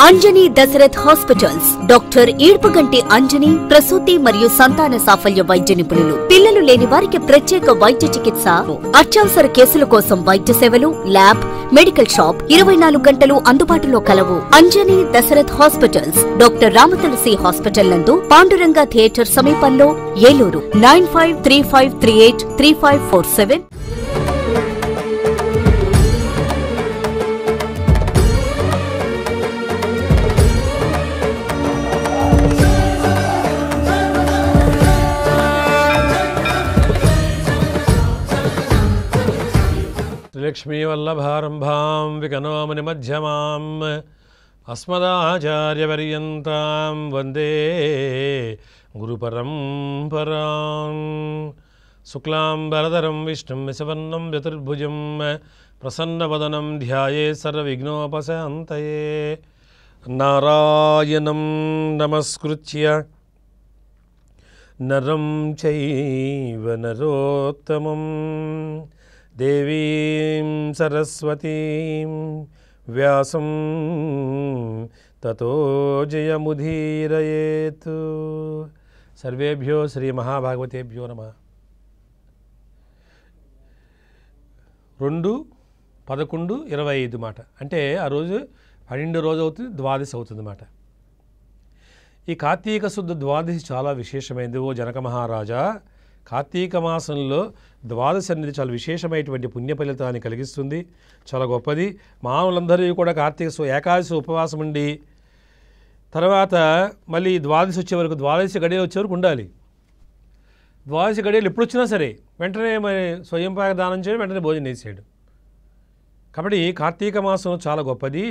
Anjani Dashrath hospitals doctor Eedpaganti Anjani ప్రసూతి మరియు సంతాన సాఫల్య వైద్య నిపుణులు. పిల్లలు లేని వారికి ప్రత్యేక వైద్య చికిత్స, అత్యవసర కేసుల కోసం వైద్య సేవలు, ల్యాబ్, మెడికల్ షాప్ 24 గంటలు అందుబాటులో కలవు. Anjani Dashrath hospitals doctor Ramatulasi hospital నందు పాండురంగ థియేటర్ సమీపంలో ఏలూరు 9535383547. లక్ష్మీవల్లభారంభాం వికనోముని మధ్యమాం అస్మదాచార్యపర్యంతాం వందే గురుపరంపరాం. శుక్లాంబరధరం విష్ణుం శివర్ణం చతుర్భుజం ప్రసన్నవదనం ధ్యాయే సర్వవిఘ్నోపశాంతయే. నారాయణం నమస్కృత్య నరం చైవ నరోత్తమం దేవీం సరస్వతీం వ్యాసం తతో జయముదీరయేత్. సర్వేభ్యో శ్రీ మహాభాగవతేభ్యో నమః. 2-11-25 మాట అంటే ఆ రోజు 12 రోజు అవుతుంది, ద్వాదశి అవుతుంది మాట. ఈ కార్తీక శుద్ధ ద్వాదశి చాలా విశేషమైనది. ఓ జనక మహారాజా, కార్తీక మాసంలో ద్వాదశి అనేది చాలా విశేషమైనటువంటి పుణ్య ఫలితాన్ని కలిగిస్తుంది, చాలా గొప్పది. మానవులందరూ కూడా కార్తీక ఏకాదశి ఉపవాసం ఉండి తర్వాత మళ్ళీ ద్వాదశి వచ్చే వరకు, ద్వాదశి గడియలు వచ్చే వరకు ఉండాలి. ద్వాదశి గడియలు ఎప్పుడు వచ్చినా సరే వెంటనే మరి స్వయంపాక దానం చేయడం, వెంటనే భోజనం చేసేయడం. కాబట్టి కార్తీక మాసం చాలా గొప్పది,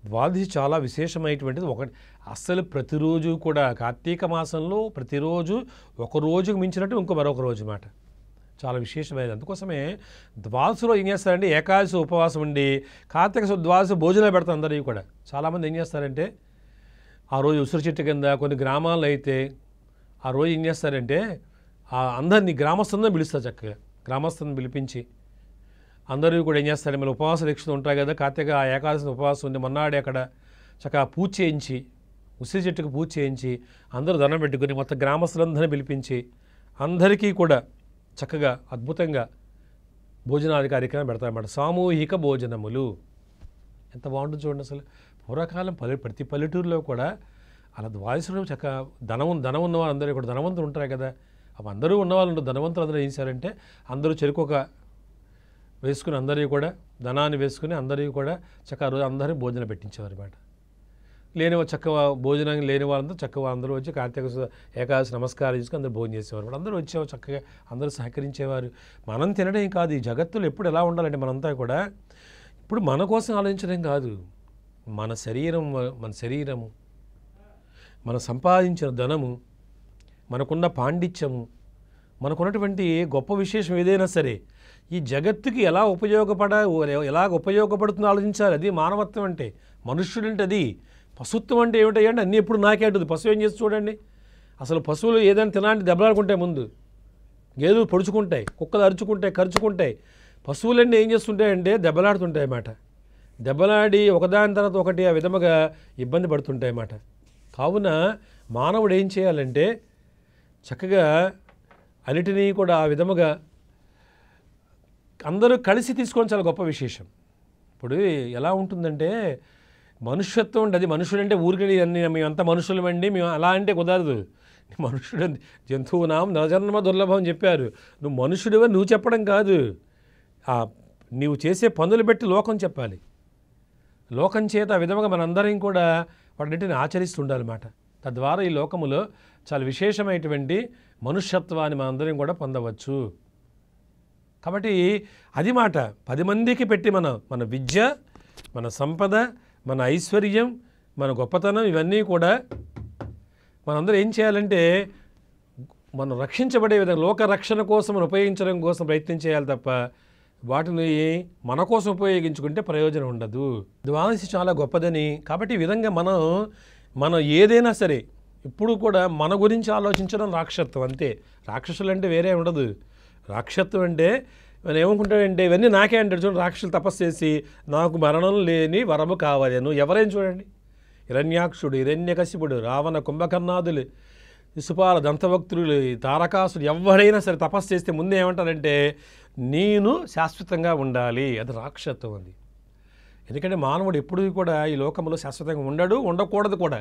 ద్వాదశి చాలా విశేషమైనటువంటిది. అస్సలు ప్రతిరోజు కూడా కార్తీక మాసంలో ప్రతిరోజు ఒక రోజుకు మించినట్టు ఇంకో మరొక రోజు మాట చాలా విశేషమైనది. అందుకోసమే ద్వాదశిలో ఏం చేస్తారంటే ఏకాదశి ఉపవాసం ఉండి కార్తీక ద్వాదశి భోజనాలు పెడతారు అందరికీ కూడా. చాలామంది ఏం చేస్తారంటే ఆ రోజు ఉసిరి చెట్టు కింద కొన్ని గ్రామాల్లో అయితే ఆ రోజు ఏం చేస్తారంటే అందరినీ గ్రామస్తులను పిలుస్తారు, చక్కగా గ్రామస్తులను పిలిపించి అందరూ కూడా ఏం చేస్తారు, మళ్ళీ ఉపవాస దీక్షలు ఉంటాయి కదా, కార్తీక ఏకాదశి ఉపవాసం ఉంది, మొన్నాడే అక్కడ చక్కగా పూజ చేయించి, ఉసిరి చెట్టుకు పూజ చేయించి అందరూ దండం పెట్టుకుని మొత్తం గ్రామస్తులందరినీ పిలిపించి అందరికీ కూడా చక్కగా అద్భుతంగా భోజనాది కార్యక్రమం పెడతారన్నమాట. సామూహిక భోజనములు ఎంత బాగుంటుంది చూడండి. అసలు పూర్వకాలం ప్రతి పల్లెటూరులో కూడా అలా ద్వాదశిలో చక్కగా ధనం ఉన్న వాళ్ళందరూ కూడా ధనవంతులు ఉంటారు కదా, అవి అందరూ ఉన్నవాళ్ళు ఉంటారు. ధనవంతులు అందరూ ఏం చేశారంటే అందరూ చెరుకు వేసుకుని అందరికీ కూడా ధనాన్ని వేసుకుని అందరికీ కూడా చక్కగా రోజు అందరికీ భోజనం పెట్టించేవారు అన్నమాట. లేని చక్కగా భోజనం లేని వాళ్ళంతా చక్కగా అందరూ వచ్చి కార్తీక ఏకాదశి నమస్కారం చేసుకుని అందరూ భోజనం చేసేవారు. అందరూ వచ్చేవారు, చక్కగా అందరూ సహకరించేవారు. మనం తినడం కాదు, ఈ జగత్తులో ఎప్పుడు ఎలా ఉండాలంటే మనంతా కూడా ఇప్పుడు మన కోసం ఆలోచించడం కాదు, మన శరీరము మన సంపాదించిన ధనము, మనకున్న పాండిత్యము, మనకున్నటువంటి గొప్ప విశేషం ఏదైనా సరే ఈ జగత్తుకి ఎలా ఉపయోగపడుతుందో ఆలోచించాలి. అది మానవత్వం అంటే, మనుష్యుడంటే అది. పశుత్వం అంటే ఏమిటంటే అన్నీ ఎప్పుడు నాకే అంటుంది. పశువు ఏం చేసి చూడండి, అసలు పశువులు ఏదైనా తినాలంటే దెబ్బలాడుకుంటాయి, ముందు గేదెలు పొడుచుకుంటాయి, కుక్కలు అరుచుకుంటాయి, ఖర్చుకుంటాయి. పశువులన్నీ ఏం చేస్తుంటాయంటే దెబ్బలాడుతుంటాయి అన్నమాట. దెబ్బలాడి ఒకదాని తర్వాత ఒకటి ఆ విధముగా ఇబ్బంది పడుతుంటాయి అన్నమాట. కావున మానవుడు ఏం చేయాలంటే చక్కగా అన్నిటినీ కూడా ఆ విధముగా అందరూ కలిసి తీసుకోవడం చాలా గొప్ప విశేషం. ఇప్పుడు ఎలా ఉంటుందంటే మనుష్యత్వం అంటే, అది మనుషుడంటే ఊరికి అన్ని మేమంతా మనుషులమండి మేము అలా అంటే కుదరదు. మనుషుడు జంతువునాం నరజన్మ దుర్లభం చెప్పారు. నువ్వు మనుషుడివే నువ్వు చెప్పడం కాదు, నీవు చేసే పనులు బట్టి లోకం చెప్పాలి. లోకం చేత ఆ విధంగా మనందరం కూడా వాటిని ఆచరిస్తుండాలన్నమాట. తద్వారా ఈ లోకములో చాలా విశేషమైనటువంటి మనుష్యత్వాన్ని మనందరం కూడా పొందవచ్చు. కాబట్టి అది మాట 10 మందికి పెట్టి మన విద్య, మన సంపద, మన ఐశ్వర్యం, మన గొప్పతనం ఇవన్నీ కూడా మనందరూ ఏం చేయాలంటే మనం రక్షించబడే విధంగా లోక రక్షణ కోసం మనం ఉపయోగించడం కోసం ప్రయత్నం చేయాలి తప్ప వాటిని మన కోసం ఉపయోగించుకుంటే ప్రయోజనం ఉండదు. ద్వాదశి చాలా గొప్పదని. కాబట్టి ఈ విధంగా మనం ఏదైనా సరే ఇప్పుడు కూడా మన గురించి ఆలోచించడం రాక్షసత్వం అంతే. రాక్షసులు అంటే వేరే ఉండదు. రాక్షసత్వం అంటే మనం ఏమనుకుంటాడంటే ఇవన్నీ నాకే అంటాడు. చూడండి, రాక్షసులు తపస్సు చేసి నాకు మరణం లేని వరము కావాలి. నువ్వు ఎవరైనా చూడండి, హిరణ్యాక్షుడు, హిరణ్యకశిపుడు, రావణ, కుంభకర్ణాదులు, శిశుపాల, దంతభక్తులు, తారకాసుడు ఎవరైనా సరే తపస్సు చేస్తే ముందు ఏమంటారంటే నేను శాశ్వతంగా ఉండాలి. అది రాక్షసత్వం అది. ఎందుకంటే మానవుడు ఎప్పుడూ కూడా ఈ లోకంలో శాశ్వతంగా ఉండడు, ఉండకూడదు కూడా.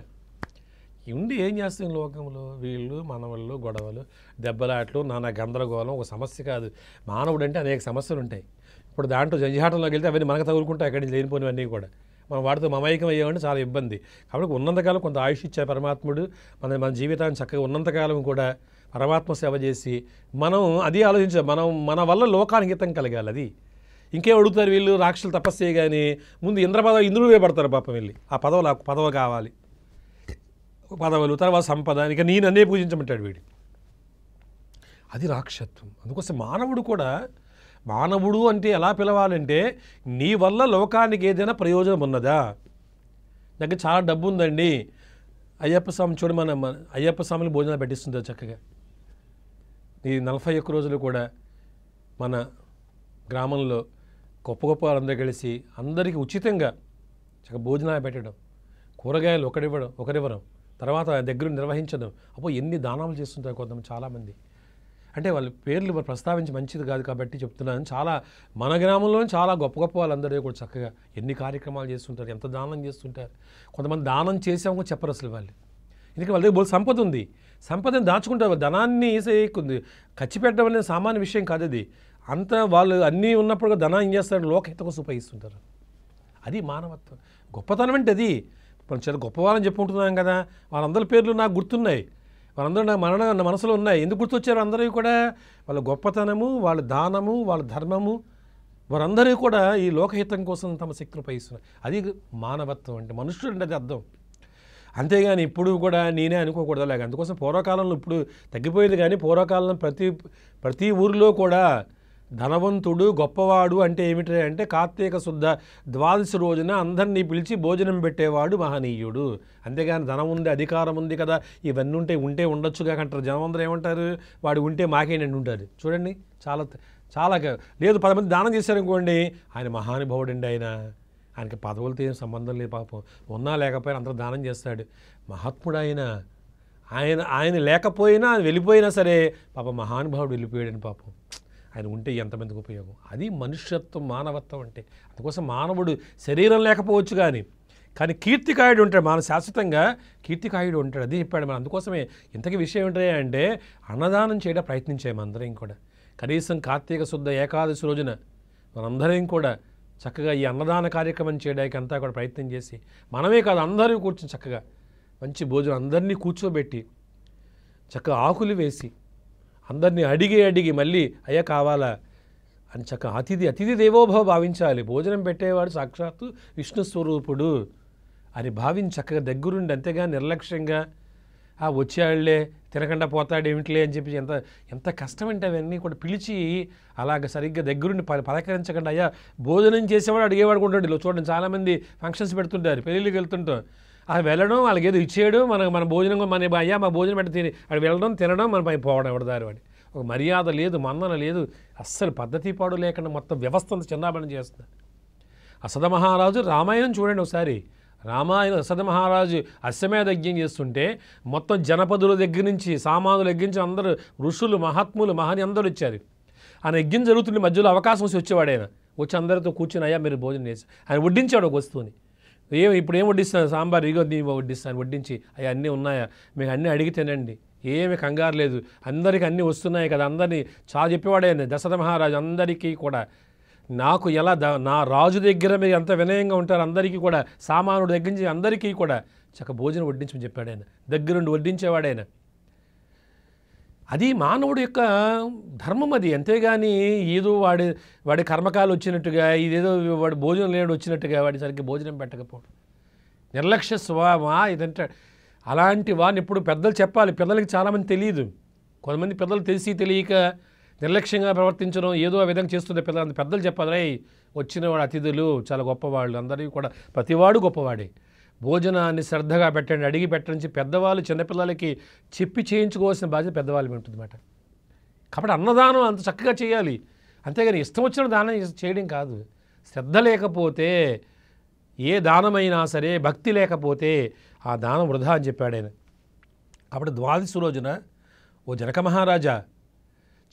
ఉండి ఏం చేస్తాం ఈ లోకంలో? వీళ్ళు మనవళ్ళు, గొడవలు, దెబ్బలాట్లు, నానా గందరగోళం. ఒక సమస్య కాదు, మానవుడు అంటే అనేక సమస్యలు ఉంటాయి. ఇప్పుడు దాంట్లో జంజాటంలోకి వెళ్తే అవన్నీ మనకు తగులుకుంటాయి, అక్కడి నుంచి లేనిపోయినవన్నీ కూడా. మనం వాటితో మమైకం అయ్యామంటే చాలా ఇబ్బంది. కాబట్టి ఉన్నంతకాలం కొంత ఆయుష్ ఇచ్చే పరమాత్ముడు మన జీవితాన్ని చక్కగా ఉన్నంతకాలం కూడా పరమాత్మ సేవ చేసి మనం అది ఆలోచించాలి, మన వల్ల లోకానికి హితం కలగాలి. అది ఇంకేం అడుగుతారు వీళ్ళు? రాక్షసులు తపస్సు చేయగానే ముందు ఇంద్రుడే పడతారు పాపం వెళ్ళి. ఆ పదవి కావాలి, పదవులు, తర్వాత సంపద, ఇక నేను అన్నీ పూజించమంటాడు వీడు. అది రాక్షసత్వం. అందుకోసం మానవుడు అంటే ఎలా పిలవాలంటే నీ వల్ల లోకానికి ఏదైనా ప్రయోజనం ఉన్నదా? దగ్గర చాలా డబ్బు ఉందండి, అయ్యప్ప స్వామి చూడు, మన అయ్యప్ప స్వామిని భోజనాలు పెట్టిస్తుంటారు చక్కగా. ఈ 41 రోజులు కూడా మన గ్రామంలో గొప్ప గొప్ప వాళ్ళందరూ కలిసి అందరికీ ఉచితంగా చక్కగా భోజనాలు పెట్టడం, కూరగాయలు ఒకరివ్వడం, తర్వాత దగ్గర నిర్వహించడం. ఎన్ని దానాలు చేస్తుంటారు కొంతమంది చాలామంది. అంటే వాళ్ళ పేర్లు ప్రస్తావించి మంచిది కాదు కాబట్టి చెప్తున్నాను. చాలా మన గ్రామంలో చాలా గొప్ప గొప్ప వాళ్ళందరూ కూడా చక్కగా ఎన్ని కార్యక్రమాలు చేస్తుంటారు, ఎంత దానం చేస్తుంటారు. కొంతమంది దానం చేసామో చెప్పరు అసలు వాళ్ళు. ఎందుకంటే వాళ్ళ దగ్గర సంపద ఉంది, సంపదను దాచుకుంటారు. ధనాన్ని ఖర్చు పెట్టడం అనేది సామాన్య విషయం కాదు. అది అంతా వాళ్ళు అన్నీ ఉన్నప్పుడు ధనాన్ని ఏం చేస్తారు? లోకహిత కోసం ఉపయోగిస్తుంటారు. అది మానవత్వం, గొప్పతనం అంటే అది. మనం చాలా గొప్పవాళ్ళని చెప్పుకుంటున్నాం కదా, వాళ్ళందరి పేర్లు నాకు గుర్తున్నాయి, వాళ్ళందరూ నా మనసులో ఉన్నాయి. ఎందుకు గుర్తొచ్చారు? అందరూ కూడా వాళ్ళ గొప్పతనము, వాళ్ళ దానము, వాళ్ళ ధర్మము, వారందరూ కూడా ఈ లోకహితం కోసం తమ శక్తిని ఉపయోగిస్తున్నారు. అది మానవత్వం అంటే, మనుషుడు అంటే అది అర్థం. అంతేగాని ఇప్పుడు కూడా నేనే అనుకోకూడదు అలాగే. అందుకోసం పూర్వకాలంలో, ఇప్పుడు తగ్గిపోయింది కానీ పూర్వకాలంలో ప్రతి ఊరిలో కూడా ధనవంతుడు, గొప్పవాడు అంటే ఏమిటి అంటే కార్తీక శుద్ధ ద్వాదశి రోజున అందరినీ పిలిచి భోజనం పెట్టేవాడు మహనీయుడు. అంతేగాని ధనం ఉంది, అధికారం ఉంది కదా, ఇవన్నీ ఉంటే ఉండొచ్చుగా అంటారు. జనం అందరూ ఏమంటారు? వాడు ఉంటే మాకేనండి ఉంటారు. చూడండి, చాలా లేదు 10 మంది దానం చేశారనుకోండి, ఆయన మహానుభావుడు అండి, ఆయనకి పదవులతో ఏం సంబంధం లేదు పాపం. ఉన్నా లేకపోయినా అందరూ దానం చేస్తాడు, మహాత్ముడు ఆయన లేకపోయినా వెళ్ళిపోయినా సరే పాపం మహానుభావుడు వెళ్ళిపోయాడని పాపం. ఆయన ఉంటే ఎంతమందికి ఉపయోగం. అది మనుష్యత్వం, మానవత్వం అంటే. అందుకోసం మానవుడు శరీరం లేకపోవచ్చు కానీ కీర్తికాయుడు ఉంటాడు, శాశ్వతంగా కీర్తికాయుడు ఉంటాడు. అది చెప్పాడు మనం. అందుకోసమే ఇంతకీ విషయం ఏంటంటే అన్నదానం చేయడం ప్రయత్నించాము అందరం కూడా. కనీసం కార్తీక శుద్ధ ఏకాదశి రోజున మనందరం కూడా చక్కగా ఈ అన్నదాన కార్యక్రమం చేయడానికి అంతా కూడా ప్రయత్నం చేసి, మనమే కాదు అందరూ కూర్చొని చక్కగా మంచి భోజనం అందరినీ కూర్చోబెట్టి చక్కగా ఆకులు వేసి అందరినీ అడిగి మళ్ళీ అయ్యా కావాలా అని చక్కగా అతిథి దేవోభవ భావించాలి. భోజనం పెట్టేవాడు సాక్షాత్తు విష్ణు స్వరూపుడు అని భావించి చక్కగా దగ్గరుండి, అంతేగా నిర్లక్ష్యంగా వచ్చేవాళ్లే తినకుండా పోతాడేమిటిలే అని చెప్పి ఎంత కష్టం అంటే అవన్నీ కూడా పిలిచి అలాగ సరిగ్గా దగ్గరుండి పలకరించకుండా అయ్యా భోజనం చేసేవాడు అడిగేవాడు ఉంటాడు. ఇలా చూడండి, చాలామంది ఫంక్షన్స్ పెడుతుంటారు, పెళ్ళిళ్ళకి వెళ్తుంటాం, వెళ్ళడం వాళ్ళకి ఏదో ఇచ్చేయడం, మన భోజనం అయ్యా మా భోజనం పెట్టి తిని అక్కడ వెళ్ళడం, తినడం, మన పై పోవడం ఎవడదారి వాడి. ఒక మర్యాద లేదు, మన్నన లేదు, అస్సలు పద్ధతి పాడు లేకుండా మొత్తం వ్యవస్థ అంతా చిన్నాబనం చేస్తుంది. అసద మహారాజు రామాయణం చూడండి ఒకసారి. రామాయణం అసద మహారాజు అశ్వమేధ యజ్ఞం చేస్తుంటే మొత్తం జనపదుల దగ్గర నుంచి, సామానుల దగ్గర నుంచి అందరూ ఋషులు, మహాత్ములు, మహని అందరూ వచ్చారు. ఆయన యజ్ఞం జరుగుతుంటే మధ్యలో అవకాశం వచ్చేవాడు. ఆయన వచ్చి అందరితో కూర్చొని అయ్యా మీరు భోజనం చేసి ఆయన వడ్డించాడు ఒక వస్తువుని. ఇప్పుడు ఏం వడ్డిస్తాను? సాంబార్, ఇగో నీ వడ్డిస్తాను, వడ్డించి అవి అన్నీ ఉన్నాయా, మీకు అన్నీ అడిగి తినండి, ఏమి కంగారు లేదు, అందరికీ అన్నీ వస్తున్నాయి కదా, అందరినీ చాలా చెప్పేవాడే దశరథ మహారాజు. అందరికీ కూడా నాకు ఎలా నా రాజు దగ్గర మీరు ఎంత వినయంగా ఉంటారు, అందరికీ కూడా సామానుడు దగ్గర నుంచి అందరికీ కూడా చక్క భోజనం వడ్డించమని చెప్పాడు ఆయన. దగ్గరుండి వడ్డించేవాడైన. అది మానవుడి యొక్క ధర్మం అది. అంతేగాని ఏదో వాడి కర్మకాలు వచ్చినట్టుగా, ఇదేదో వాడి భోజనం లేడు వచ్చినట్టుగా వాడి సరిగ్గా భోజనం పెట్టకపోవడం, నిర్లక్ష్య స్వభావమా ఇదంటే. అలాంటి వాడిని ఇప్పుడు పెద్దలు చెప్పాలి. పిల్లలకి చాలామంది తెలియదు. కొంతమంది పిల్లలు తెలియక నిర్లక్ష్యంగా ప్రవర్తించడం, ఏదో ఆ విధంగా చేస్తుంటే పెద్దలు చెప్పాలి, వచ్చిన వాడు అతిథులు చాలా గొప్పవాళ్ళు, అందరికీ కూడా ప్రతివాడు గొప్పవాడే, భోజనాన్ని శ్రద్ధగా పెట్టండి, అడిగి పెట్టండి. పెద్దవాళ్ళు చిన్నపిల్లలకి చెప్పి చేయించుకోవాల్సిన బాధ్యత పెద్దవాళ్ళు ఉంటుందన్నమాట. కాబట్టి అన్నదానం అంత చక్కగా చేయాలి. అంతేగాని ఇష్టం వచ్చిన దానం చేయడం కాదు. శ్రద్ధ లేకపోతే ఏ దానమైనా సరే భక్తి లేకపోతే ఆ దానం వృధా అని చెప్పాడు ఆయన. కాబట్టి ద్వాదశి రోజున ఓ జనక మహారాజా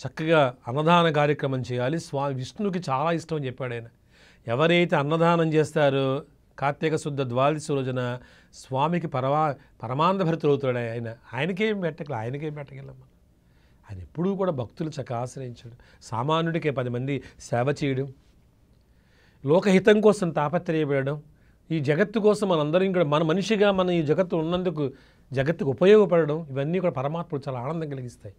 చక్కగా అన్నదాన కార్యక్రమం చేయాలి. విష్ణువుకి చాలా ఇష్టం అని చెప్పాడు ఆయన. ఎవరైతే అన్నదానం చేస్తారో కార్తీక శుద్ధ ద్వాదశి రోజున స్వామికి పరమానంద భరితులు అవుతాడు ఆయన. ఆయనకేం పెట్టగలమ్మా. ఆయన ఎప్పుడూ కూడా భక్తులు చక్కగా ఆశ్రయించాడు. సామాన్యుడికే 10 మంది సేవ చేయడం, లోకహితం కోసం తాపత్రయపడడం, ఈ జగత్తు కోసం మనందరం కూడా మన మనిషిగా మనం ఈ జగత్తు ఉన్నందుకు జగత్తుకు ఉపయోగపడడం, ఇవన్నీ కూడా పరమాత్ముడు చాలా ఆనందం కలిగిస్తాయి.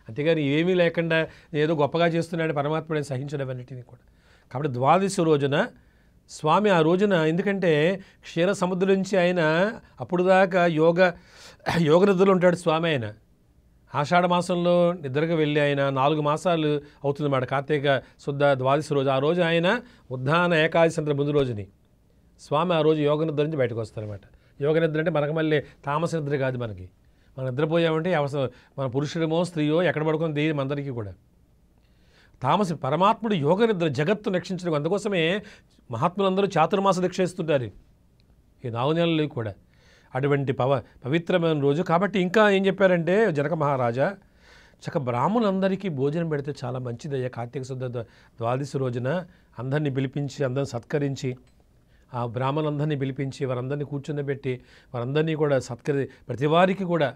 అంతేగాని ఏమీ లేకుండా ఏదో గొప్పగా చేస్తున్నాడు పరమాత్ముడే సహించడం అన్నిటినీ కూడా. కాబట్టి ద్వాదశి రోజున స్వామి ఆ రోజున, ఎందుకంటే క్షీర సముద్రం నుంచి ఆయన అప్పుడు దాకా యోగ నిద్రలో ఉంటాడు స్వామి. ఆయన ఆషాఢ మాసంలో నిద్రకు వెళ్ళి ఆయన 4 మాసాలు అవుతుందన్నమాట కార్తీక శుద్ధ ద్వాదశి రోజు. ఆ రోజు ఆయన ఉద్దాన ఏకాదశి అంత ముందు రోజుని స్వామి ఆ రోజు యోగ నిద్ర నుంచి బయటకు వస్తారనమాట. యోగ నిద్ర అంటే మనకు మళ్ళీ తామస నిద్ర కాదు. మనం నిద్రపోయామంటే మన పురుషుడమో స్త్రీయో ఎక్కడ పడుకుని దేయం అందరికీ కూడా తామస. పరమాత్ముడు యోగ నిద్ర జగత్తు రక్షించడం. అందుకోసమే మహాత్ములందరూ చాతుర్మాస దీక్ష ఇస్తుంటారు ఈ 4 నెలలు కూడా. అటువంటి పవిత్రమైన రోజు కాబట్టి ఇంకా ఏం చెప్పారంటే జనక మహారాజా, బ్రాహ్మణులందరికీ భోజనం పెడితే చాలా మంచిదయ్యా. కార్తీక శుద్ధ ద్వాదశి రోజున అందరినీ పిలిపించి అందరిని సత్కరించి, ఆ బ్రాహ్మణులందరినీ పిలిపించి వారందరినీ కూర్చుండబెట్టి వారందరినీ కూడా ప్రతి వారికి కూడా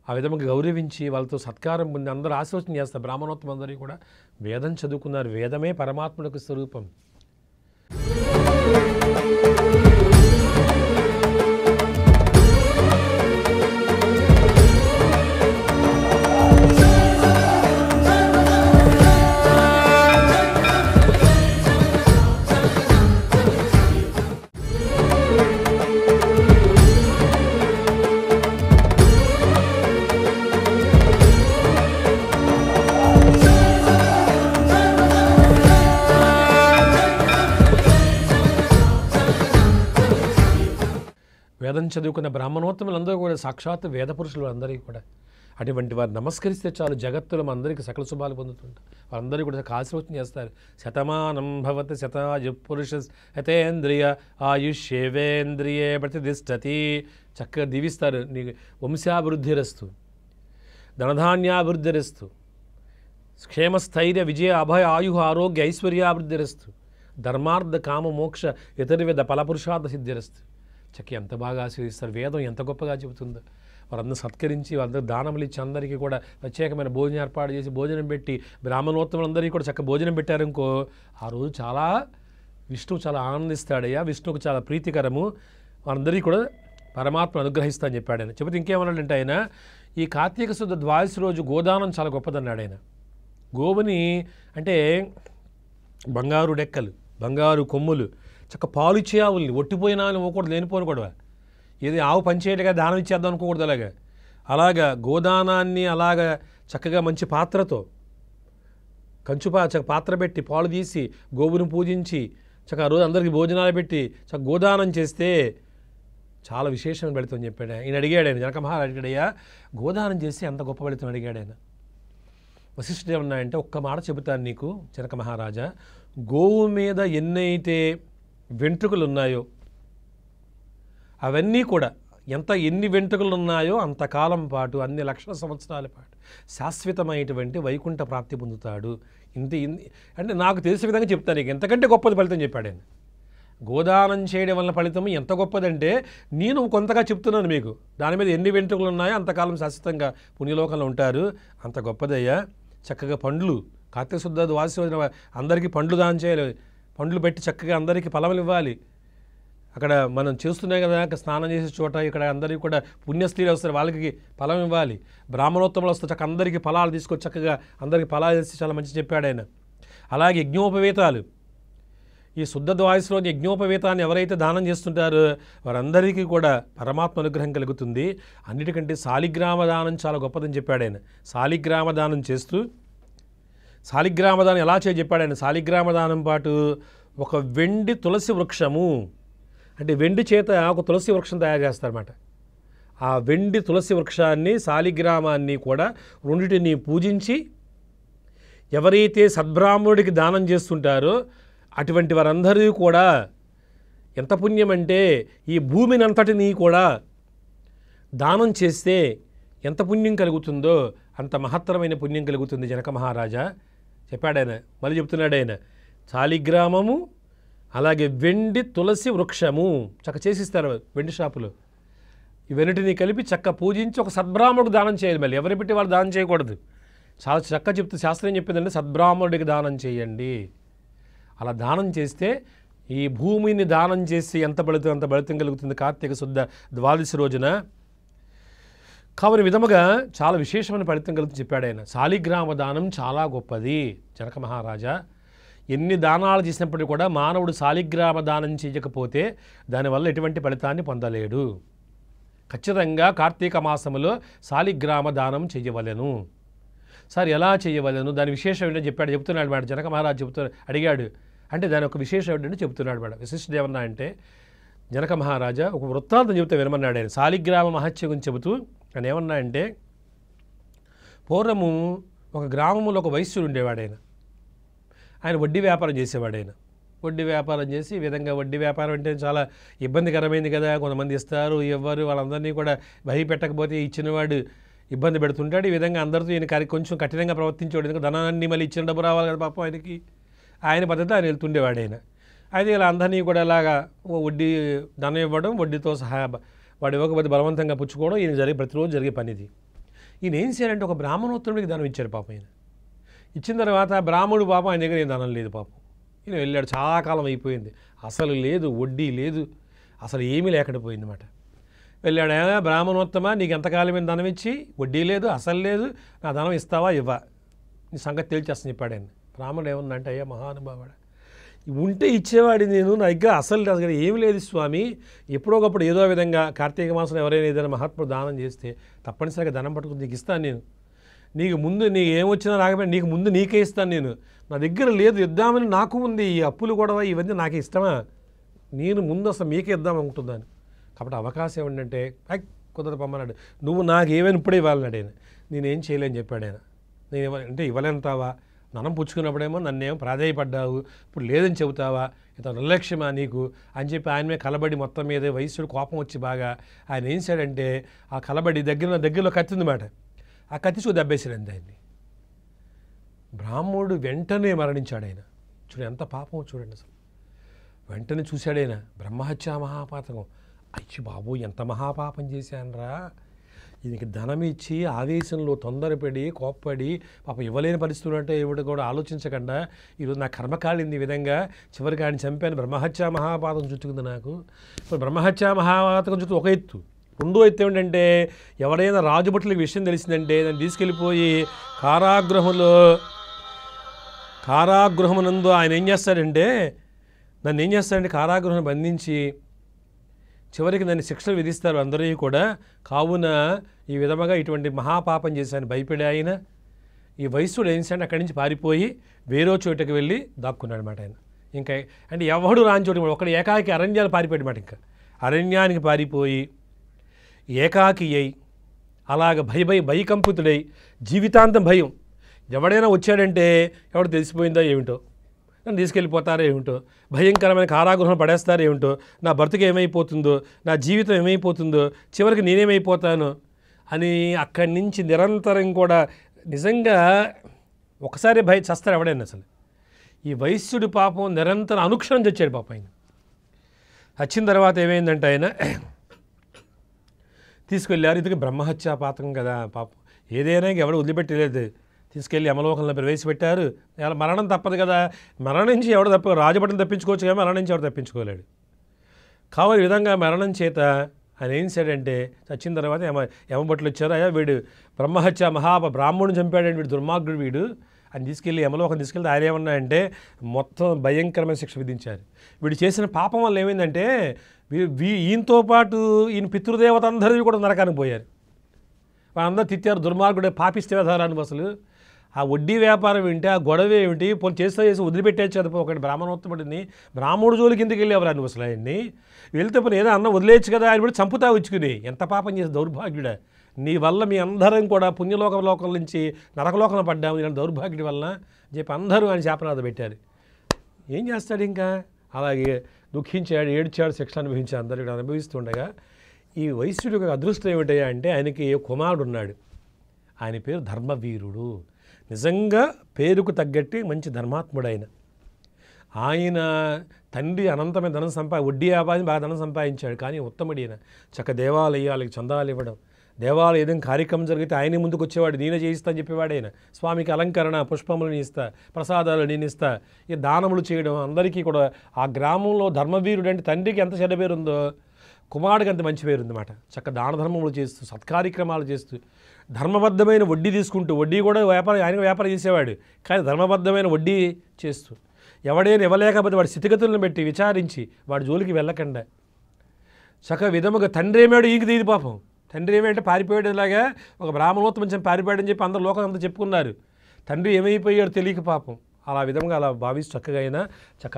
ఆ విధంగా గౌరవించి వాళ్ళతో సత్కారం పొంది అందరూ ఆశీర్వచనం చేస్తారు. బ్రాహ్మణోత్తమ అందరికీ కూడా వేదం చదువుకున్నారు. వేదమే పరమాత్ముడికి స్వరూపం. వేదం చదువుకున్న బ్రాహ్మణోత్తములందరూ కూడా సాక్షాత్ వేద పురుషులు అందరికీ కూడా. అటువంటి వారు నమస్కరిస్తే చాలు జగత్తులో అందరికీ సకల శుభాలు పొందుతుంటారు. వారందరికీ కూడా ఆశీర్వచనం చేస్తారు. శతమానం భవతి శతాయు పురుష శతేంద్రియ ఆయుష్యేవేంద్రియే ప్రతిష్టతి. చక్కగా దీవిస్తారు. నీకు వంశాభివృద్ధిరస్తు, ధనధాన్యాభివృద్ధిరస్తు, క్షేమస్థైర్య విజయ అభయ ఆయు ఆరోగ్య ఐశ్వర్యాభివృద్ధిరస్తు, ధర్మార్థ కామ మోక్ష ఇతరవిధ ఫలపురుషార్థ సిద్ధిరస్తు. చక్కగా ఎంత బాగా ఆశీర్వదిస్తారు. వేదం ఎంత గొప్పగా చెబుతుందో. వారందరూ సత్కరించి వాళ్ళందరూ దానములు ఇచ్చి అందరికీ కూడా ప్రత్యేకమైన భోజనం ఏర్పాటు చేసి భోజనం పెట్టి బ్రాహ్మణోత్తములందరికీ కూడా చక్కగా భోజనం పెట్టారనుకో, ఆ రోజు విష్ణువు చాలా ఆనందిస్తాడయ్యా. విష్ణువుకు చాలా ప్రీతికరము. వారందరికీ కూడా పరమాత్మ అనుగ్రహిస్తా అని చెప్పాడు ఆయన. చెబితే ఇంకేమన్నాడంటే ఆయన, ఈ కార్తీక శుద్ధ ద్వాదశి రోజు గోదానం చాలా గొప్పదన్నాడు ఆయన. గోవుని అంటే బంగారు డెక్కలు, బంగారు కొమ్ములు, పాలు ఇచ్చే ఆవుల్ని ఒట్టిపోయినా ఇవ్వకూడదు, లేనిపోను కూడా. ఇది ఆవు పనిచేయటగా దానం ఇచ్చేద్దాం అనుకోకూడదు. అలాగా గోదానాన్ని అలాగా చక్కగా మంచి పాత్రతో పాత్ర పెట్టి పాలు తీసి గోవును పూజించి చక్కగా రోజు అందరికీ భోజనాలు పెట్టి గోదానం చేస్తే చాలా విశేషమైన ఫలితం చెప్పాడు. ఈయన అడిగాడు ఆయన, జనక మహారాజు అడిగాడయ్యా, గోదానం చేస్తే ఎంత గొప్ప ఫలితం అడిగాడు ఆయన. వశిష్ఠుడు ఏమన్నాయంటే, ఒక్క మాట చెబుతాను నీకు జనక మహారాజా, గోవు మీద ఎన్నైతే వెంట్రుకలు ఉన్నాయో అవన్నీ కూడా ఎన్ని వెంట్రుకలు ఉన్నాయో అంతకాలం పాటు, అన్ని లక్షల సంవత్సరాల పాటు శాశ్వతమైనటువంటి వైకుంఠ ప్రాప్తి పొందుతాడు. అంటే నాకు తెలిసిన విధంగా చెప్తాను నీకు, ఎంతకంటే గొప్పది ఫలితం చెప్పాడు ఆయన. గోదానం చేయడం వల్ల ఫలితం ఎంత గొప్పదంటే నేను కొంతగా చెప్తున్నాను మీకు. దాని మీద ఎన్ని వెంట్రుకలు ఉన్నాయో అంతకాలం శాశ్వతంగా పుణ్యలోకంలో ఉంటారు. అంత గొప్పదయ్యా. చక్కగా పండ్లు, కార్తీక శుద్ధ ద్వాదశి రోజున అందరికీ పండ్లు దానం చేయాలి. పండ్లు పెట్టి చక్కగా అందరికీ ఫలములు ఇవ్వాలి. అక్కడ మనం చేస్తున్నాయి కదా స్నానం చేసే చోట, ఇక్కడ అందరికీ కూడా పుణ్యస్త్రీలు వస్తారు, వాళ్ళకి ఫలం ఇవ్వాలి. బ్రాహ్మణోత్తములు వస్తే చక్కగా అందరికీ ఫలాలు తీసుకొచ్చి చక్కగా అందరికీ ఫలాలు చేసి చాలా మంచి చెప్పాడు ఆయన. అలాగే యజ్ఞోపవేతాలు, ఈ శుద్ధ ద్వాదశిలోని యజ్ఞోపవేతాన్ని ఎవరైతే దానం చేస్తుంటారో వారందరికీ కూడా పరమాత్మ అనుగ్రహం కలుగుతుంది. అన్నిటికంటే శాలిగ్రామ దానం చాలా గొప్పదని చెప్పాడు ఆయన. శాలిగ్రామ దానం చేస్తూ, శాలిగ్రామ దానం ఎలా చెప్పాడు ఆయన. శాలిగ్రామ దానం పాటు ఒక వెండి తులసి వృక్షము, అంటే వెండి చేత ఒక తులసి వృక్షం తయారు చేస్తారన్నమాట. ఆ వెండి తులసి వృక్షాన్ని, శాలిగ్రామాన్ని కూడా రెండింటిని పూజించి ఎవరైతే సద్బ్రాహ్మణుడికి దానం చేస్తుంటారో అటువంటి వారందరూ కూడా ఎంత పుణ్యం అంటే ఈ భూమిని అంతటినీ కూడా దానం చేస్తే ఎంత పుణ్యం కలుగుతుందో అంత మహత్తరమైన పుణ్యం కలుగుతుంది జనక మహారాజా చెప్పాడాయన. మళ్ళీ చెప్తున్నాడు ఆయన, శాలిగ్రామము అలాగే వెండి తులసి వృక్షము చక్క చేసిస్తారు వెండి షాపులో. ఇవన్నిటినీ కలిపి చక్క పూజించి ఒక సద్బ్రాహ్మణుడు దానం చేయాలి. మళ్ళీ ఎవరి పెట్టి వాళ్ళు దానం చేయకూడదు. చాలా చక్క చెప్తే శాస్త్రం చెప్పిందంటే సద్బ్రాహ్మణుడికి దానం చేయండి. అలా దానం చేస్తే ఈ భూమిని దానం చేసి ఎంత ఫలితం అంత ఫలితం కలుగుతుంది కార్తీక శుద్ధ ద్వాదశి రోజున. కావున విధముగా చాలా విశేషమైన ఫలితం కలుగుతుంది చెప్పాడు ఆయన. శాలిగ్రామ దానం చాలా గొప్పది జనక మహారాజా. ఎన్ని దానాలు చేసినప్పటికీ కూడా మానవుడు శాలిగ్రామ దానం చేయకపోతే దానివల్ల ఎటువంటి ఫలితాన్ని పొందలేడు. ఖచ్చితంగా కార్తీక మాసములో శాలిగ్రామ దానం చేయవలెను. సార్ ఎలా చేయవలను, దాని విశేషం ఏంటో చెప్తున్నాడు మేడం. జనక మహారాజు అడిగాడు. అంటే దాని ఒక విశేషం ఏంటంటే చెప్తున్నాడు మేడం. విశిష్టత ఏమన్నా అంటే జనక మహారాజా ఒక వృత్తాంతం చెబుతే వినమన్నాడు ఆయన. శాలిగ్రామ మహత్య గురించి చెబుతూ ఆయన ఏమన్నా అంటే, పూర్వము ఒక గ్రామంలో ఒక వైశ్యుడు ఉండేవాడు ఆయన. ఆయన వడ్డీ వ్యాపారం చేసేవాడు ఆయన. వడ్డీ వ్యాపారం చేసి ఈ విధంగా వడ్డీ వ్యాపారం అంటే చాలా ఇబ్బందికరమైంది కదా. కొంతమంది ఇస్తారు ఇవ్వరు, వాళ్ళందరినీ కూడా భయపెట్టకపోతే ఇచ్చినవాడు ఇబ్బంది పెడుతుంటాడు. ఈ విధంగా అందరితో ఈయన కొంచెం కఠినంగా ప్రవర్తించేవాడు. ఎందుకంటే ధనాన్ని మళ్ళీ ఇచ్చిన డబ్బు రావాలి కదా పాపం ఆయనకి. ఆయన పద్ధతి ఆయన వెళ్తుండేవాడు ఆయన. అయితే ఇలా అందరినీ కూడా అలాగా వడ్డీ ధనం ఇవ్వడం, వడ్డీతో సహా వాడు ఇవ్వకపోతే బలవంతంగా పుచ్చుకోవడం ఈయన ప్రతిరోజు జరిగే పనిది. ఈయన ఏం చేయాలంటే ఒక బ్రాహ్మణోత్తముడికి ధనం ఇచ్చాడు పాపం. ఈయన ఇచ్చిన తర్వాత బ్రాహ్మణుడు పాపం ఆయన దగ్గర ఏం ధనం లేదు పాపం. ఈయన వెళ్ళాడు. చాలా కాలం అయిపోయింది, అసలు లేదు, వడ్డీ లేదు, అసలు ఏమీ లేకపోయింది అన్నమాట. వెళ్ళాడు. బ్రాహ్మణోత్తమ నీకు ఎంతకాలమైన ధనం ఇచ్చి వడ్డీ లేదు, అసలు లేదు, నా ధనం ఇస్తావా ఇవ్వా, నీ సంగతి తేల్చేస్తాను చెప్పాడు ఆయన. బ్రాహ్మణుడు ఏమన్నంటే, అయ్యా మహానుభావాడు, ఉంటే ఇచ్చేవాడి నేను, నా దగ్గర అసలు ఏమి లేదు స్వామి. ఎప్పుడోకప్పుడు ఏదో విధంగా కార్తీక మాసం ఎవరైనా ఏదైనా మహాత్ముడు దానం చేస్తే తప్పనిసరిగా ధనం పట్టుకుని నీకు ఇస్తాను నేను. నీకు ముందు నీకు ఏమొచ్చినా రాకపోయినా నీకు ముందు నీకే ఇస్తాను నేను. నా దగ్గర లేదు, ఇద్దామని నాకు ఉంది. ఈ అప్పులు కూడా ఇవన్నీ నాకే ఇష్టమా, నేను ముందు అసలు మీకే ఇద్దాం అనుకుంటున్నాను. కాబట్టి అవకాశం ఏమిటంటే కుదరదు పమ్మన్నాడు. నువ్వు నాకు ఏమైనా ఇప్పుడే ఇవ్వాలన్నాడు ఆయన. నేనేం చేయలేని చెప్పాడు ఆయన. నేను అంటే ఇవ్వలేంటావా, ధనం పుచ్చుకున్నప్పుడేమో నన్నేమో ప్రాధాయపడ్డావు, ఇప్పుడు లేదని చెబుతావా, ఇంత నిర్లక్ష్యమా నీకు అని చెప్పి ఆయన మీద కలబడి మొత్తం మీద వయస్సుడు కోపం వచ్చి బాగా ఆయన ఏం చేశాడంటే ఆ కలబడి దగ్గరలో కత్తి ఉందన్నమాట. ఆ కత్తి చూ దెబ్బేసాడు ఆయన్ని. బ్రాహ్మణుడు వెంటనే మరణించాడు ఆయన. చూడు ఎంత పాపం చూడండి అసలు. వెంటనే చూశాడైనా బ్రహ్మహత్యా మహాపాతకం. అయ్యి బాబు ఎంత మహాపాపం చేశానరా, ఈయనకి ధనం ఇచ్చి ఆవేశంలో తొందరపడి కోప్పడి పాపం ఇవ్వలేని పరిస్థితులు అంటే ఇవిడ కూడా ఆలోచించకుండా ఈరోజు నా కర్మకాళింది ఈ విధంగా చివరికి ఆయన చంపాను. బ్రహ్మహత్యా మహాపాతకం చుట్టుకుంది నాకు. ఇప్పుడు బ్రహ్మహత్యా మహాపాతకం చుట్టూ ఒక ఎత్తు. రెండో ఎత్తు ఏమిటంటే ఎవరైనా రాజుభటులకి విషయం తెలిసిందంటే దాన్ని తీసుకెళ్ళిపోయి కారాగృహమునందు ఆయన ఏం చేస్తాడంటే నన్ను ఏం చేస్తాడంటే కారాగృహం బంధించి చివరికి నన్ను శిక్షలు విధిస్తారు అందరూ కూడా. కావున ఈ విధముగా ఇటువంటి మహాపాపం చేశాను భయపడి ఆయన ఈ వయస్సుడు ఏం చేశాడు అక్కడి నుంచి పారిపోయి వేరే చోటుకి వెళ్ళి దాక్కున్నాడు అనమాట ఆయన. ఇంకా అంటే ఎవడు రాని చోటు ఒకడు ఏకాకి అరణ్యాలు పారిపోయాడు అనమాట. ఇంకా అరణ్యానికి పారిపోయి ఏకాకి అయి అలాగ భయకంపితుడై జీవితాంతం భయం. ఎవడైనా వచ్చాడంటే ఎవడు తెలిసిపోయిందో ఏమిటో, నన్ను తీసుకెళ్ళిపోతారో ఏమిటో, భయంకరమైన కారాగృహం పడేస్తారో ఏమిటో, నా బ్రతుకు ఏమైపోతుందో, నా జీవితం ఏమైపోతుందో, చివరికి నేనేమైపోతాను అని అక్కడి నుంచి నిరంతరం కూడా నిజంగా ఒకసారి చస్తాడు ఎవడైనా అసలు. ఈ వైశ్యుడి పాపం నిరంతరం అనుక్షణం చచ్చాడు పాపం. ఆయన వచ్చిన తర్వాత ఏమైందంటే ఆయన తీసుకెళ్ళారు. ఇది బ్రహ్మహత్యా పాతకం కదా పాపం, ఏదైనా ఎవడు వదిలిపెట్టలేదు. తీసుకెళ్ళి యమలోకంలో ప్రవేశపెట్టారు. మరణం తప్పదు కదా, మరణం నుంచి ఎవడు రాజభటుని తప్పించుకోవచ్చు కానీ మరణం నుంచి ఎవడు తప్పించుకోలేడు. కావాలి ఈ విధంగా మరణం చేత ఆయన ఏం చేశాడంటే చచ్చిన తర్వాత యమభటులు వచ్చారు. అయ్యా వీడు బ్రహ్మహత్య బ్రాహ్మణుని చంపాడంటే వీడు దుర్మార్గుడు వీడు అని తీసుకెళ్ళి యమలోకం తీసుకెళ్ళి ఆయన ఏమన్నాయంటే మొత్తం భయంకరమైన శిక్ష విధించారు. వీడు చేసిన పాపం వల్ల ఏమైందంటే ఈయనతో పాటు ఈయన పితృదేవత అందరూ కూడా నరకానికి పోయారు. వాళ్ళందరూ తిట్టారు, దుర్మార్గుడే పాపిస్తే వధారాన్ని. అసలు ఆ వడ్డీ వ్యాపారం ఏంటి, ఆ గొడవ ఏమిటి, పోనీ చేసి వదిలిపెట్టేచ్చు కదా ఒకటి బ్రాహ్మణోత్తముడిని. బ్రాహ్మణుడు జోలికి ఎందుకు వెళ్ళేవారు నువ్వు అసలు ఆయన్ని? వెళ్తే పోనీ ఏదో అన్న వదిలేయచ్చు కదా, ఆయన కూడా చంపుతా వచ్చుకుని. ఎంత పాపం చేసి దౌర్భాగ్యుడా, నీ వల్ల మీ అందరం కూడా పుణ్యలోకం నుంచి నరకలోకంలో పడ్డాము ఇలాంటి దౌర్భాగ్యుడి వల్ల చెప్పి అందరూ ఆయన శాపనాథ పెట్టారు. ఏం చేస్తాడు ఇంకా అలాగే దుఃఖించాడు, ఏడ్చాడు, శిక్ష అనుభవించాడు, అందరికీ అనుభవిస్తుండగా ఈ వైశ్యుడి యొక్క అదృష్టం ఏమిటయ్యా అంటే ఆయనకి కుమారుడు ఉన్నాడు. ఆయన పేరు ధర్మవీరుడు. నిజంగా పేరుకు తగ్గట్టి మంచి ధర్మాత్ముడు ఆయన తండ్రి అనంతమైన ధనం వడ్డీ వ్యాపారం బాగా ధనం సంపాదించాడు. కానీ ఉత్తముడైన చక్క దేవాలయాలకి చందాలు ఇవ్వడం, దేవాలయం ఏదైనా కార్యక్రమం జరిగితే ఆయనే ముందుకు వచ్చేవాడు, నేనే చేయిస్తా అని చెప్పేవాడైనా. స్వామికి అలంకరణ పుష్పములు ఇస్తా, ప్రసాదాలు నేను ఇస్తా, ఈ దానములు చేయడం అందరికీ కూడా. ఆ గ్రామంలో ధర్మవీరుడు అంటే తండ్రికి ఎంత చెడ్డ పేరుందో కుమారుడికి అంత మంచి పేరు ఉందన్నమాట. చక్క దాన ధర్మములు చేస్తూ, సత్కార్యక్రమాలు చేస్తూ, ధర్మబద్ధమైన వడ్డీ తీసుకుంటూ, వడ్డీ కూడా ఆయన వ్యాపారం చేసేవాడు, కానీ ధర్మబద్ధమైన వడ్డీ చేస్తూ, ఎవడైనా ఇవ్వలేకపోతే వాడి స్థితిగతులను బట్టి విచారించి వాడి జోలికి వెళ్ళకుండా చక్క విధముగా తండ్రి ఏమాడు ఈకి తీది పాపం. తండ్రి ఏమంటే పారిపోయేలాగా ఒక బ్రాహ్మణోత్తమంచం పారిపోయాడని చెప్పి అందరు లోకం అంతా చెప్పుకున్నారు. తండ్రి ఏమైపోయాడు తెలియక పాపం. అలా విధంగా అలా భావిస్తూ చక్కగా ఆయన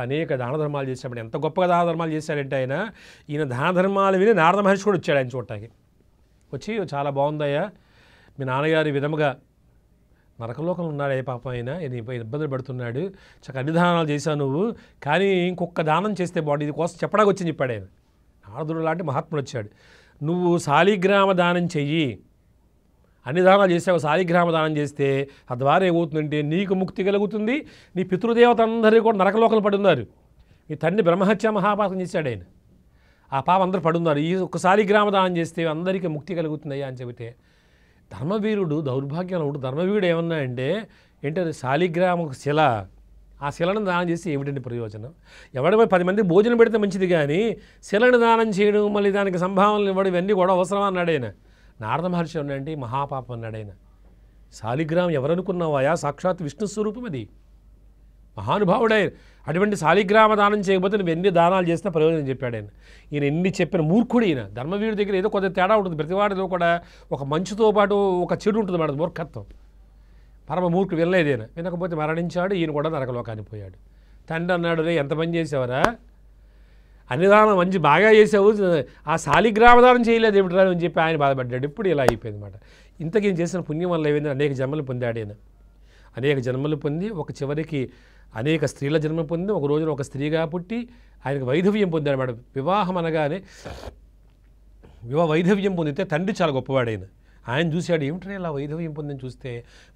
అనేక దాన ధర్మాలు చేసినప్పుడు ఎంత గొప్పగా దాన ధర్మాలు చేశాడంటే ఈయన దాన ధర్మాలు విని నారద మహర్షి కూడా వచ్చాడు ఆయన చూడటానికి. వచ్చి చాలా బాగుందయ్యా, మీ నాన్నగారి విధముగా నరకలోకంలో ఉన్నాడు పాపం ఆయన ఇబ్బందులు పడుతున్నాడు, అన్ని దానాలు చేశావు నువ్వు, కానీ ఇంకొక దానం చేస్తే బాగుంది, ఇది కోసం చెప్పడానికి వచ్చి చెప్పాడు ఆయన. నారదుడు లాంటి మహాత్ముడు వచ్చాడు, నువ్వు శాలిగ్రామ దానం చెయ్యి, అన్ని దానాలు చేసావు, శాలిగ్రామ దానం చేస్తే తద్వారా ఏమవుతుందంటే నీకు ముక్తి కలుగుతుంది, నీ పితృదేవత అందరూ కూడా నరకలోకంలో పడున్నారు. నీ తండ్రి బ్రహ్మహత్య మహాపాపం చేశాడు ఆయన, ఆ పాపం అందరూ పడున్నారు, ఈ ఒక్క శాలిగ్రామ దానం చేస్తే అందరికీ ముక్తి కలుగుతుందయ్యా అని చెబితే ధర్మవీరుడు దౌర్భాగ్యంలో ధర్మవీరుడు ఏమన్నా అంటే ఏంటంటే శాలిగ్రామ శిల, ఆ శిలను దానం చేసి ఏమిటండి ప్రయోజనం? ఎవడో 10 మంది భోజనం పెడితే మంచిది, కానీ శిలను దానం చేయడం, మళ్ళీ దానికి సంభావనలు ఇవ్వడం, ఇవన్నీ కూడా అవసరమా అన్నాడు ఆయన. నారద మహర్షి ఉన్నాయంటే మహాపాపం అన్నాడు ఆయన. శాలిగ్రామం ఎవరనుకున్నావాయా, సాక్షాత్ విష్ణు స్వరూపం అది, మహానుభావుడే. అటువంటి శాలిగ్రామ దానం చేయకపోతే నువ్వు ఎన్ని దానాలు చేసినా ప్రయోజనం చెప్పాడు ఆయన. ఈయన ఎన్ని చెప్పిన మూర్ఖుడు ఈయన. ధర్మవీరుడి దగ్గర ఏదో కొద్దిగా తేడా ఉంటుంది, ప్రతివాడిలో కూడా ఒక మంచుతో పాటు ఒక చెడు ఉంటుంది మాట, మూర్ఖత్వం. పరమ మూర్ఖుడు వినలేదు ఈయన, వినకపోతే మరణించాడు. ఈయన కూడా నరకలోకానికి పోయాడు. తండ్రి అన్నాడు, రే ఎంత పని చేసావరా, అన్నదానం మంచి బాగా చేసావు, ఆ శాలిగ్రామదానం చేయలేదు ఏమిట్రా అని చెప్పి ఆయన బాధపడ్డాడు. ఇప్పుడు ఇలా అయిపోయింది అన్నమాట. ఇంతకీ చేసిన పుణ్యం వల్ల ఏమైంది, అనేక జన్మలు పొందాడు ఆయన. అనేక జన్మలు పొంది ఒక చివరికి అనేక స్త్రీల జన్మ పొంది ఒక రోజున ఒక స్త్రీగా పుట్టి ఆయనకు వైధవ్యం పొందాడు అన్నమాట. వివాహం అనగానే వైధవ్యం పొందితే తండ్రి చాలా గొప్పవాడైన. ఆయన చూశాడు, ఏమిటనే ఇలా వైధవ్యం పొందని చూస్తే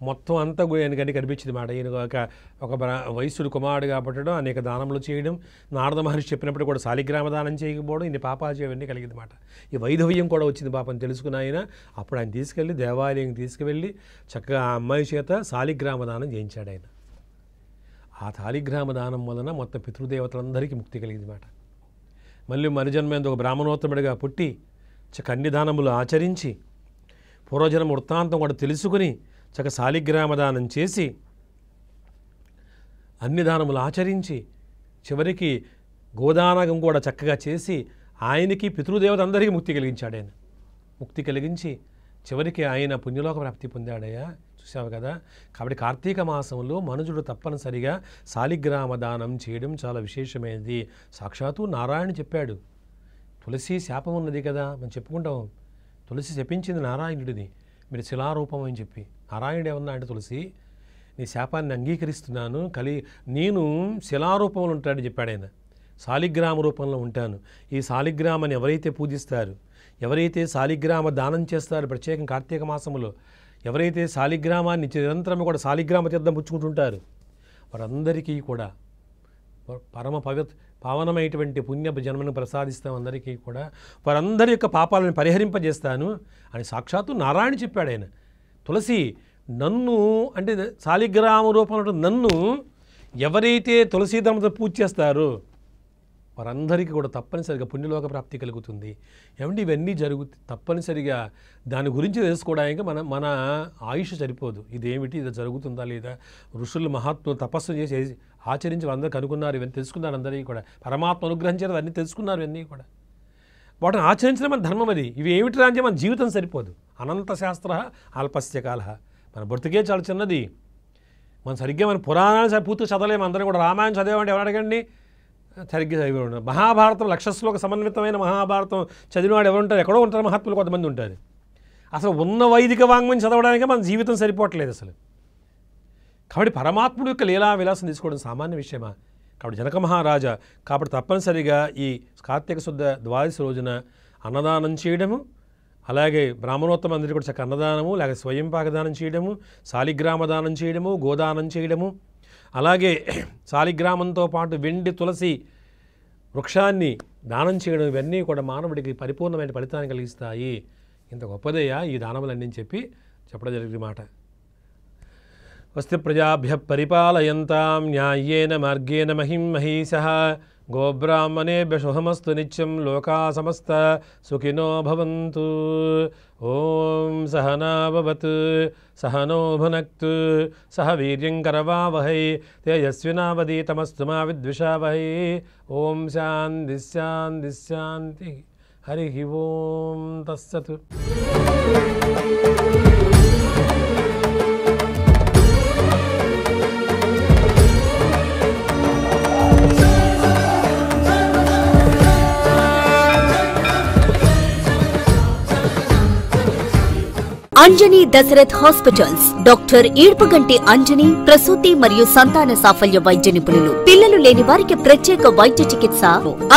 మొత్తం అంతా ఆయనకని కనిపించింది మాట. ఈయన ఒక వైశ్యుడు కుమారుడుగా పుట్టడం, అనేక దానములు చేయడం, నారద మహర్షి చెప్పినప్పుడు కూడా శాలిగ్రామ దానం చేయకపోవడం, ఇన్ని పాపాలు చేయవన్నీ కలిగింది మాట. ఈ వైధవ్యం కూడా వచ్చింది పాపం తెలుసుకున్న ఆయన. అప్పుడు ఆయన తీసుకెళ్ళి దేవాలయం తీసుకువెళ్ళి చక్కగా ఆ అమ్మాయి చేత శాలిగ్రామ దానం చేయించాడు ఆయన. ఆ శాలిగ్రామ దానం వలన మొత్తం పితృదేవతలందరికీ ముక్తి కలిగింది మాట. మళ్ళీ మరుజన్మేందు ఒక బ్రాహ్మణోత్తముడిగా పుట్టి అన్ని దానములు ఆచరించి పూర్వజన్మ వృత్తాంతం కూడా తెలుసుకుని శాలిగ్రామ దానం చేసి అన్ని దానములు ఆచరించి చివరికి గోదానగం కూడా చక్కగా చేసి ఆయనకి పితృదేవత అందరికీ ముక్తి కలిగించాడు ఆయన. ముక్తి కలిగించి చివరికి ఆయన పుణ్యలోక ప్రాప్తి పొందాడయ్యా. చూసావు కదా. కాబట్టి కార్తీక మాసంలో మనుజుడు తప్పనిసరిగా శాలిగ్రామ దానం చేయడం చాలా విశేషమైనది. సాక్షాత్తు నారాయణ చెప్పాడు. తులసి శాపం ఉన్నది కదా మనం చెప్పుకుంటాం, తులసి శపించింది నారాయణుడిని, మీరు శిలారూపం అని చెప్పి. నారాయణుడు ఏమన్నా అంటే, తులసి నీ శాపాన్ని అంగీకరిస్తున్నాను, నేను శిలారూపంలో ఉంటాడని చెప్పాడు ఆయన. శాలిగ్రామ రూపంలో ఉంటాను. ఈ శాలిగ్రామాన్ని ఎవరైతే పూజిస్తారు, ఎవరైతే శాలిగ్రామ దానం చేస్తారో ప్రత్యేకం కార్తీక మాసంలో, ఎవరైతే శాలిగ్రామాన్ని నిరంతరం కూడా శాలిగ్రామ తీర్థం పుచ్చుకుంటుంటారు, వారందరికీ కూడా పరమ పావనమైనటువంటి పుణ్య జన్మను ప్రసాదిస్తాం. అందరికీ కూడా వారందరి యొక్క పాపాలను పరిహరింపజేస్తాను అని సాక్షాత్తు నారాయణ చెప్పాడు ఆయన. తులసి నన్ను అంటే శాలిగ్రామ రూపంలో నన్ను ఎవరైతే తులసీదళంతో పూజ చేస్తారో వారందరికీ కూడా తప్పనిసరిగా పుణ్యలోక ప్రాప్తి కలుగుతుంది. ఏమంటే ఇవన్నీ తప్పనిసరిగా దాని గురించి తెలుసుకోవడానికి మన ఆయుష్ సరిపోదు. ఇదేమిటి, ఇది జరుగుతుందా లేదా, ఋషులు మహాత్ములు తపస్సు చేసి ఆచరించి అందరూ కనుక్కున్నారు, ఇవన్నీ తెలుసుకున్నారు. అందరికీ కూడా పరమాత్మ అనుగ్రహించారు, అవన్నీ తెలుసుకున్నారు. ఇవన్నీ కూడా వాటిని ఆచరించడం మన ధర్మం. అది ఇవి ఏమిటి అంటే మన జీవితం సరిపోదు. అనంత శాస్త్ర అల్పస్య కాల, మన బ్రతికే చాలా చిన్నది. మనం సరిగ్గా మన పురాణాలు పూర్తి చదవలేము. అందరం కూడా రామాయణం చదివామంటే ఎవరు అడగండి, సరిగ్గా చదివి ఉండదు. మహాభారతం లక్షశ్లోక సమన్వితమైన మహాభారతం చదివినవాడు ఎవరు ఉంటారు, ఎక్కడో ఉంటారు మహాత్ములు కొంతమంది ఉంటారు. అసలు ఉన్న వైదిక వాంగ్మయం చదవడానికి మన జీవితం సరిపోవట్లేదు అసలు. కాబట్టి పరమాత్ముడు యొక్క లీలా విలాసం తీసుకోవడం సామాన్య విషయమా? కాబట్టి జనక మహారాజా కాబట్టి తప్పనిసరిగా ఈ కార్తీక శుద్ధ ద్వాదశి రోజున అన్నదానం చేయడము, అలాగే బ్రాహ్మణోత్తమ అందరికీ కూడా చక్క అన్నదానము, లేక స్వయం పాకదానం చేయడము, శాలిగ్రామ దానం చేయడము, గోదానం చేయడము, అలాగే శాలిగ్రామంతో పాటు వెండి తులసి వృక్షాన్ని దానం చేయడం, ఇవన్నీ కూడా మానవుడికి పరిపూర్ణమైన ఫలితాన్ని కలిగిస్తాయి. ఇంత గొప్పదయ్యా ఈ దానములన్నీ చెప్పి చెప్పడం జరిగింది మాట. స్వస్తి ప్రజాభ్య పరిపాలయంతాం న్యాయేన మార్గేణ మహిం మహీషః గోబ్రాహ్మణేభ్య శుభమస్తు నిత్యం లోకా సమస్త సుఖినో భవంతు. ఓం సహనా భవతు సహనో భునక్తు సహ వీర్యం కరవావహై తేజస్వినావధీతమస్తు మా విద్విషావహై. ఓం శాంతి శాంతి శాంతి. హరి ఓం తస్సత్. అంజనీ దశరథ్ హాస్పిటల్స్ డాక్టర్ ఈడ్పగంటి అంజనీ ప్రసూతి మరియు సంతాన సాఫల్య వైద్య నిపుణులు. పిల్లలు లేని వారికి ప్రత్యేక వైద్య చికిత్స,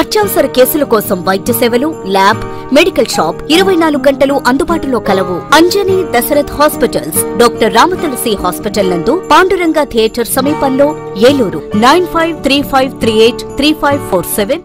అత్యవసర కేసుల కోసం వైద్య సేవలు, ల్యాబ్, మెడికల్ షాప్ 24 గంటలు అందుబాటులో కలవు. Anjani Dashrath hospitals doctor Ramatulasi hospital నందు పాండురంగ థియేటర్ సమీపంలో ఏలూరు. 9535383547